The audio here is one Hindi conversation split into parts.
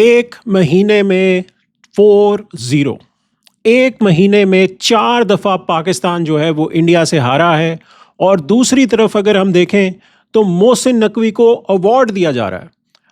एक महीने में 4-0 एक महीने में 4 दफ़ा पाकिस्तान जो है वो इंडिया से हारा है। और दूसरी तरफ अगर हम देखें तो मोहसिन नकवी को अवार्ड दिया जा रहा है।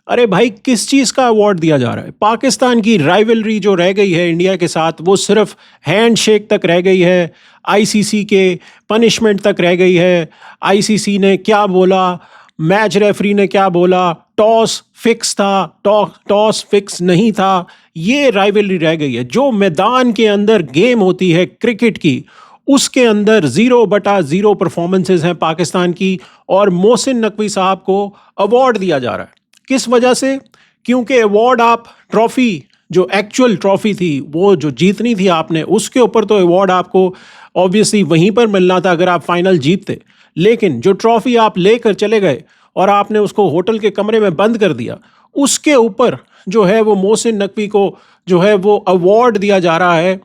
अरे भाई, किस चीज़ का अवार्ड दिया जा रहा है? पाकिस्तान की राइवलरी जो रह गई है इंडिया के साथ वो सिर्फ हैंडशेक तक रह गई है, आईसीसी के पनिशमेंट तक रह गई है। आईसीसी ने क्या बोला, मैच रेफरी ने क्या बोला, टॉस फिक्स था, टॉस फिक्स नहीं था, ये राइवलरी रह गई है। जो मैदान के अंदर गेम होती है क्रिकेट की, उसके अंदर 0/0 परफॉर्मेंसेज हैं पाकिस्तान की। और मोहसिन नकवी साहब को अवार्ड दिया जा रहा है। किस वजह से? क्योंकि अवार्ड आप ट्रॉफी, जो एक्चुअल ट्रॉफी थी वो जो जीतनी थी आपने, उसके ऊपर तो अवार्ड आपको ऑब्वियसली वहीं पर मिलना था अगर आप फाइनल जीतते। लेकिन जो ट्रॉफी आप लेकर चले गए और आपने उसको होटल के कमरे में बंद कर दिया, उसके ऊपर जो है वो मोहसिन नकवी को जो है वो अवार्ड दिया जा रहा है,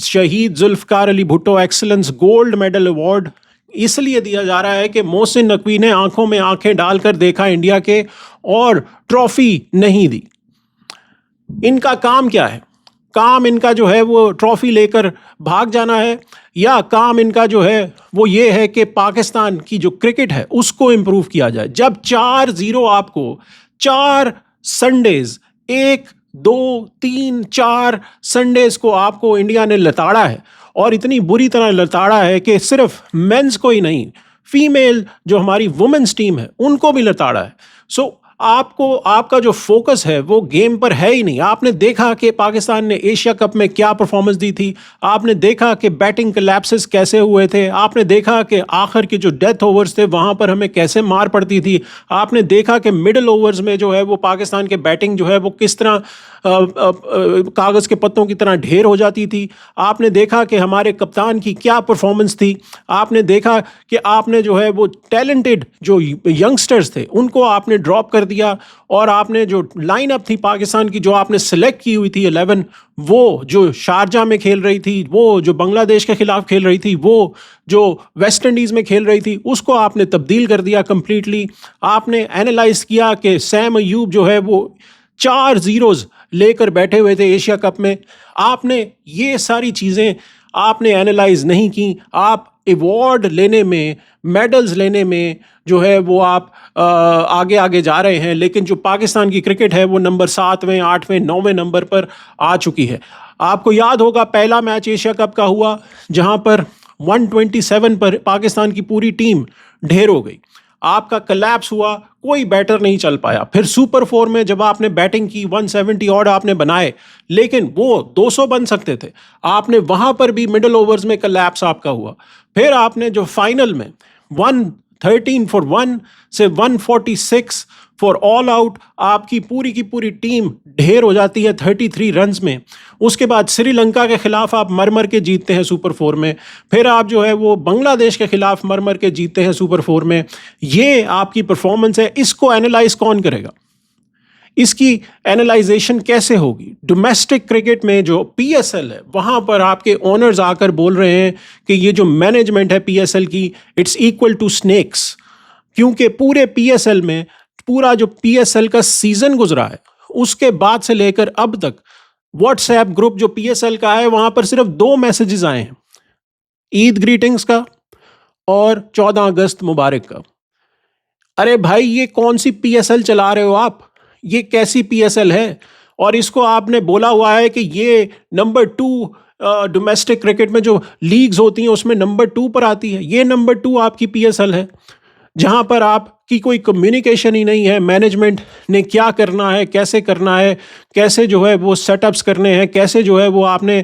शहीद Zulfiqar Ali Bhutto excellence gold medal award. इसलिए दिया जा रहा है कि मोहसिन नकवी ने आंखों में आंखें डालकर देखा इंडिया के और ट्रॉफी नहीं दी। इनका काम क्या है? काम इनका जो है वो ट्रॉफी लेकर भाग जाना है, या काम इनका जो है वो ये है कि पाकिस्तान की जो क्रिकेट है उसको इम्प्रूव किया जाए। जब 4-0 आपको 4 संडेज, 1 2 3 4 संडेज को आपको इंडिया ने लताड़ा है, और इतनी बुरी तरह लताड़ा है कि सिर्फ मेंस को ही नहीं, फीमेल जो हमारी वुमेन्स टीम है उनको भी लताड़ा है। सो आपको, आपका जो फोकस है वो गेम पर है ही नहीं। आपने देखा कि पाकिस्तान ने एशिया कप में क्या परफॉर्मेंस दी थी, आपने देखा कि बैटिंग कोलैप्सेस कैसे हुए थे, आपने देखा कि आखिर के जो डेथ ओवर्स थे वहाँ पर हमें कैसे मार पड़ती थी, आपने देखा कि मिडिल ओवर्स में जो है वो पाकिस्तान के बैटिंग जो है वो किस तरह कागज़ के पत्तों की तरह ढेर हो जाती थी, आपने देखा कि हमारे कप्तान की क्या परफॉर्मेंस थी, आपने देखा कि आपने जो है वो टैलेंटेड जो यंगस्टर्स थे उनको आपने ड्रॉप कर दिया, और आपने जो लाइनअप थी पाकिस्तान की जो आपने सेलेक्ट की हुई थी 11, वो जो शारजा में खेल रही थी, वो जो बांग्लादेश के खिलाफ खेल रही थी, वो जो वेस्ट इंडीज़ में खेल रही थी, उसको आपने तब्दील कर दिया कम्प्लीटली। आपने एनालाइज किया कि सैम अयूब जो है वो 4 ज़ीरोज़ लेकर बैठे हुए थे एशिया कप में। आपने ये सारी चीज़ें आपने एनालाइज नहीं की। आप अवार्ड लेने में, मेडल्स लेने में जो है वो आप आगे आगे जा रहे हैं, लेकिन जो पाकिस्तान की क्रिकेट है वो नंबर 7वें 8वें 9वें नंबर पर आ चुकी है। आपको याद होगा पहला मैच एशिया कप का हुआ जहां पर 127 पर पाकिस्तान की पूरी टीम ढेर हो गई, आपका कोलैप्स हुआ, कोई बैटर नहीं चल पाया। फिर सुपर 4 में जब आपने बैटिंग की 170 ऑड आपने बनाए, लेकिन वो 200 बन सकते थे, आपने वहां पर भी मिडिल ओवर्स में कोलैप्स आपका हुआ। फिर आपने जो फाइनल में 113 फॉर 1 से 146 फॉर ऑल आउट, आपकी पूरी की पूरी टीम ढेर हो जाती है 33 रन्स में। उसके बाद श्रीलंका के खिलाफ आप मर मर के जीतते हैं सुपर 4 में। फिर आप जो है वो बांग्लादेश के खिलाफ मर मर के जीतते हैं सुपर 4 में। ये आपकी परफॉर्मेंस है, इसको एनालाइज कौन करेगा? इसकी एनालाइजेशन कैसे होगी? डोमेस्टिक क्रिकेट में जो पीएसएल है वहां पर आपके ओनर्स आकर बोल रहे हैं कि ये जो मैनेजमेंट है पीएसएल की, इट्स इक्वल टू स्नेक्स। क्योंकि पूरे पीएसएल में, पूरा जो पीएसएल का सीजन गुजरा है उसके बाद से लेकर अब तक व्हाट्सएप ग्रुप जो पीएसएल का है वहां पर सिर्फ 2 मैसेजेस आए हैं, ईद ग्रीटिंग्स का और 14 अगस्त मुबारक का। अरे भाई, ये कौन सी पीएसएल चला रहे हो आप? ये कैसी पीएसएल है? और इसको आपने बोला हुआ है कि ये नंबर 2 डोमेस्टिक क्रिकेट में जो लीग्स होती हैं उसमें नंबर 2 पर आती है। ये नंबर 2 आपकी पीएसएल है, जहां पर आपकी कोई कम्युनिकेशन ही नहीं है। मैनेजमेंट ने क्या करना है, कैसे करना है, कैसे जो है वो सेटअप्स करने हैं, कैसे जो है वो आपने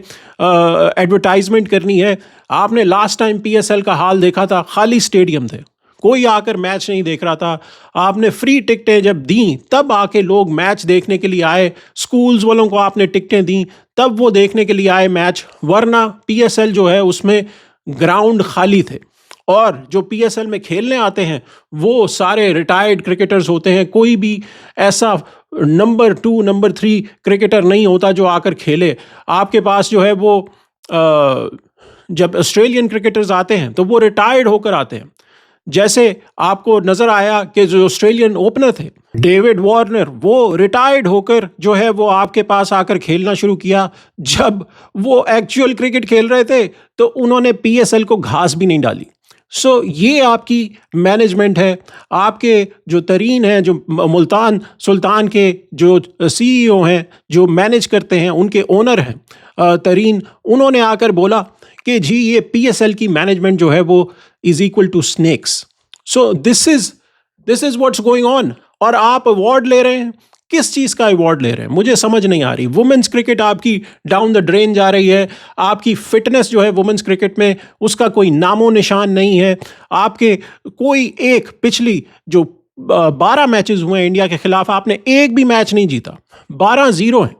एडवर्टाइजमेंट करनी है। आपने लास्ट टाइम पीएसएल का हाल देखा था, खाली स्टेडियम थे, कोई आकर मैच नहीं देख रहा था। आपने फ्री टिकटें जब दी तब आके लोग मैच देखने के लिए आए, स्कूल्स वालों को आपने टिकटें दी तब वो देखने के लिए आए मैच, वरना पीएसएल जो है उसमें ग्राउंड खाली थे। और जो पीएसएल में खेलने आते हैं वो सारे रिटायर्ड क्रिकेटर्स होते हैं, कोई भी ऐसा नंबर 2 नंबर 3 क्रिकेटर नहीं होता जो आकर खेले। आपके पास जो है वो जब ऑस्ट्रेलियन क्रिकेटर्स आते हैं तो वो रिटायर्ड होकर आते हैं, जैसे आपको नजर आया कि जो ऑस्ट्रेलियन ओपनर थे डेविड वार्नर, वो रिटायर्ड होकर जो है वो आपके पास आकर खेलना शुरू किया। जब वो एक्चुअल क्रिकेट खेल रहे थे तो उन्होंने पीएसएल को घास भी नहीं डाली। सो ये आपकी मैनेजमेंट है। आपके जो तरीन हैं, जो मुल्तान सुल्तान के जो सीईओ हैं, जो मैनेज करते हैं, उनके ओनर हैं तरीन, उन्होंने आकर बोला कि जी ये पीएसएल की मैनेजमेंट जो है वो is equal to snakes. So this is what's going on. और आप अवार्ड ले रहे हैं, किस चीज़ का अवार्ड ले रहे हैं मुझे समझ नहीं आ रही। वुमेन्स क्रिकेट आपकी डाउन द ड्रेन जा रही है। आपकी फिटनेस जो है वुमेन्स क्रिकेट में उसका कोई नामो निशान नहीं है। आपके कोई एक पिछली जो 12 मैचेस हुए हैं इंडिया के खिलाफ, आपने एक भी मैच नहीं जीता, 12-0 है।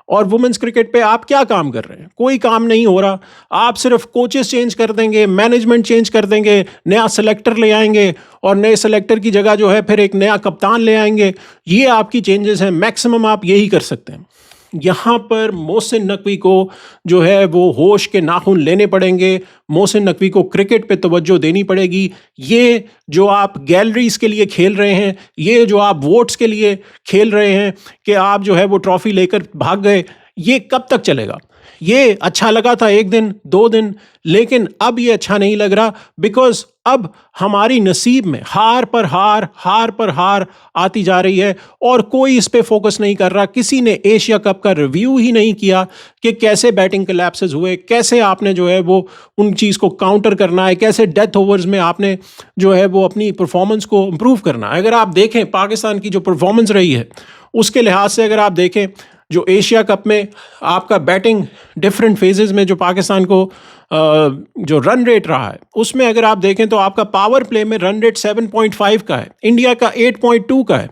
और वुमेन्स क्रिकेट पे आप क्या काम कर रहे हैं? कोई काम नहीं हो रहा। आप सिर्फ कोचेस चेंज कर देंगे, मैनेजमेंट चेंज कर देंगे, नया सेलेक्टर ले आएंगे और नए सेलेक्टर की जगह जो है फिर एक नया कप्तान ले आएंगे। ये आपकी चेंजेस हैं, मैक्सिमम आप यही कर सकते हैं। यहाँ पर मोहसिन नकवी को जो है वो होश के नाखून लेने पड़ेंगे। मोहसिन नकवी को क्रिकेट पे तवज्जो देनी पड़ेगी। ये जो आप गैलरीज के लिए खेल रहे हैं, ये जो आप वोट्स के लिए खेल रहे हैं कि आप जो है वो ट्रॉफी लेकर भाग गए, ये कब तक चलेगा? ये अच्छा लगा था 1 दिन 2 दिन, लेकिन अब ये अच्छा नहीं लग रहा। बिकॉज अब हमारी नसीब में हार पर हार आती जा रही है और कोई इस पे फोकस नहीं कर रहा। किसी ने एशिया कप का रिव्यू ही नहीं किया कि कैसे बैटिंग कोलैप्सेस हुए, कैसे आपने जो है वो उन चीज़ को काउंटर करना है, कैसे डेथ ओवर्स में आपने जो है वो अपनी परफॉर्मेंस को इम्प्रूव करना है। अगर आप देखें पाकिस्तान की जो परफॉर्मेंस रही है उसके लिहाज से, अगर आप देखें जो एशिया कप में आपका बैटिंग डिफरेंट फेजेस में जो पाकिस्तान को जो रन रेट रहा है उसमें अगर आप देखें तो आपका पावर प्ले में रन रेट 7.5 का है, इंडिया का 8.2 का है।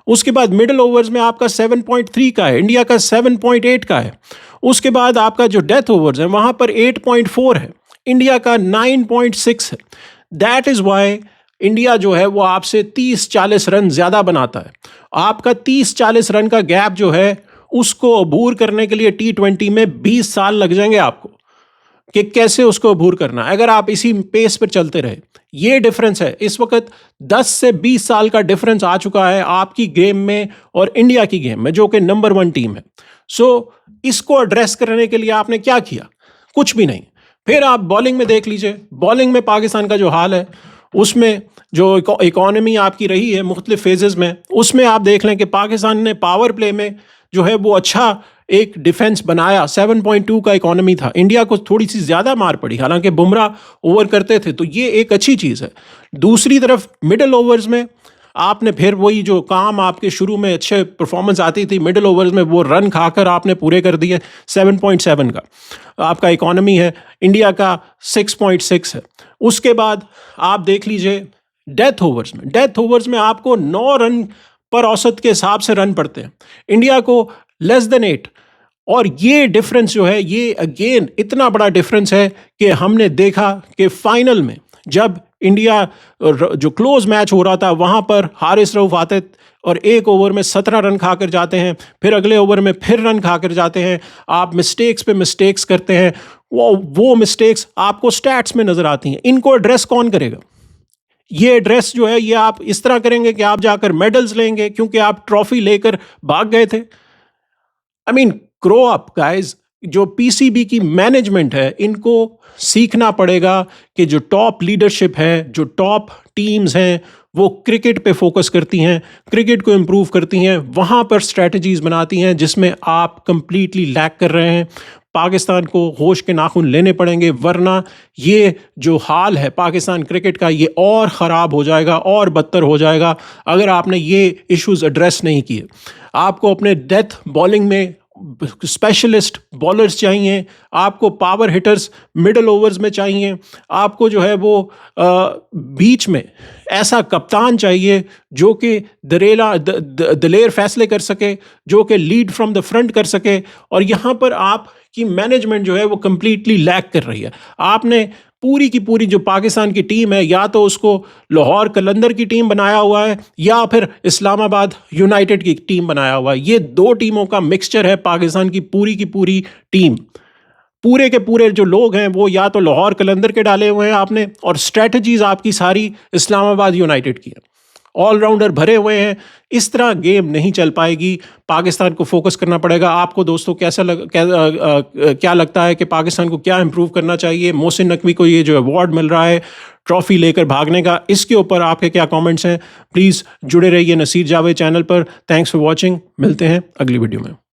उसके बाद मिडिल ओवर्स में आपका 7.3 का है, इंडिया का 7.8 का है। उसके बाद आपका जो डेथ ओवर्स है वहाँ पर 8.4 है, इंडिया का 9.6 है। दैट इज़ वाई इंडिया जो है वो आपसे 30-40 रन ज़्यादा बनाता है। आपका 30-40 रन का गैप जो है उसको अबूर करने के लिए T20 में 20 साल लग जाएंगे आपको कि कैसे उसको अबूर करना है। अगर आप इसी पेस पर चलते रहे, ये डिफरेंस है। इस वक्त 10 से 20 साल का डिफरेंस आ चुका है आपकी गेम में और इंडिया की गेम में, जो कि नंबर 1 टीम है। सो इसको एड्रेस करने के लिए आपने क्या किया? कुछ भी नहीं। फिर आप बॉलिंग में देख लीजिए, बॉलिंग में पाकिस्तान का जो हाल है, उसमें जो इकॉनमी आपकी रही है मुख्तलिफ फेजेस में, उसमें आप देख लें कि पाकिस्तान ने पावर प्ले में जो है वो अच्छा एक डिफेंस बनाया। 7.2 का इकॉनमी था, इंडिया को थोड़ी सी ज़्यादा मार पड़ी, हालांकि बुमराह ओवर करते थे, तो ये एक अच्छी चीज़ है। दूसरी तरफ मिडिल ओवर्स में आपने फिर वही जो काम आपके शुरू में अच्छे परफॉर्मेंस आती थी, मिडिल ओवर्स में वो रन खाकर आपने पूरे कर दिए। 7.7 का आपका इकॉनमी है, इंडिया का 6.6 है। उसके बाद आप देख लीजिए डेथ ओवर्स में आपको 9 रन पर औसत के हिसाब से रन पड़ते हैं, इंडिया को लेस देन 8। और ये डिफरेंस जो है, ये अगेन इतना बड़ा डिफरेंस है कि हमने देखा कि फाइनल में जब इंडिया जो क्लोज मैच हो रहा था वहाँ पर हारिस रऊफ आते और एक ओवर में 17 रन खाकर जाते हैं, फिर अगले ओवर में फिर रन खाकर जाते हैं। आप मिस्टेक्स पे मिस्टेक्स करते हैं, वो मिस्टेक्स आपको स्टैट्स में नज़र आती हैं। इनको एड्रेस कौन करेगा? ये एड्रेस जो है ये आप इस तरह करेंगे कि आप जाकर मेडल्स लेंगे क्योंकि आप ट्रॉफी लेकर भाग गए थे। I mean grow up guys. जो पीसीबी की मैनेजमेंट है, इनको सीखना पड़ेगा कि जो टॉप लीडरशिप है, जो टॉप टीम्स हैं, वो क्रिकेट पे फोकस करती हैं, क्रिकेट को इम्प्रूव करती हैं, वहाँ पर स्ट्रेटजीज बनाती हैं जिसमें आप कंप्लीटली लैक कर रहे हैं। पाकिस्तान को होश के नाखून लेने पड़ेंगे, वरना ये जो हाल है पाकिस्तान क्रिकेट का, ये और ख़राब हो जाएगा और बदतर हो जाएगा अगर आपने ये इश्यूज एड्रेस नहीं किए। आपको अपने डेथ बॉलिंग में स्पेशलिस्ट बॉलर्स चाहिए, आपको पावर हिटर्स मिडिल ओवर्स में चाहिए, आपको जो है वो बीच में ऐसा कप्तान चाहिए जो कि दलेर फैसले कर सके, जो कि लीड फ्रॉम द फ्रंट कर सके। और यहाँ पर आपकी मैनेजमेंट जो है वो कंप्लीटली लैक कर रही है। आपने पूरी की पूरी जो पाकिस्तान की टीम है, या तो उसको लाहौर कलंदर की टीम बनाया हुआ है या फिर इस्लामाबाद यूनाइटेड की टीम बनाया हुआ है। ये 2 टीमों का मिक्सचर है पाकिस्तान की पूरी टीम। पूरे के पूरे जो लोग हैं वो या तो लाहौर कलंदर के डाले हुए हैं आपने, और स्ट्रेटजीज आपकी सारी इस्लामाबाद यूनाइटेड की है। ऑलराउंडर भरे हुए हैं, इस तरह गेम नहीं चल पाएगी। पाकिस्तान को फोकस करना पड़ेगा। आपको दोस्तों क्या लगता है कि पाकिस्तान को क्या इंप्रूव करना चाहिए? मोहसिन नकवी को ये जो अवार्ड मिल रहा है ट्रॉफी लेकर भागने का, इसके ऊपर आपके क्या कमेंट्स हैं? प्लीज़ जुड़े रहिए नसीर जावेद चैनल पर। Thanks for watching. मिलते हैं अगली वीडियो में।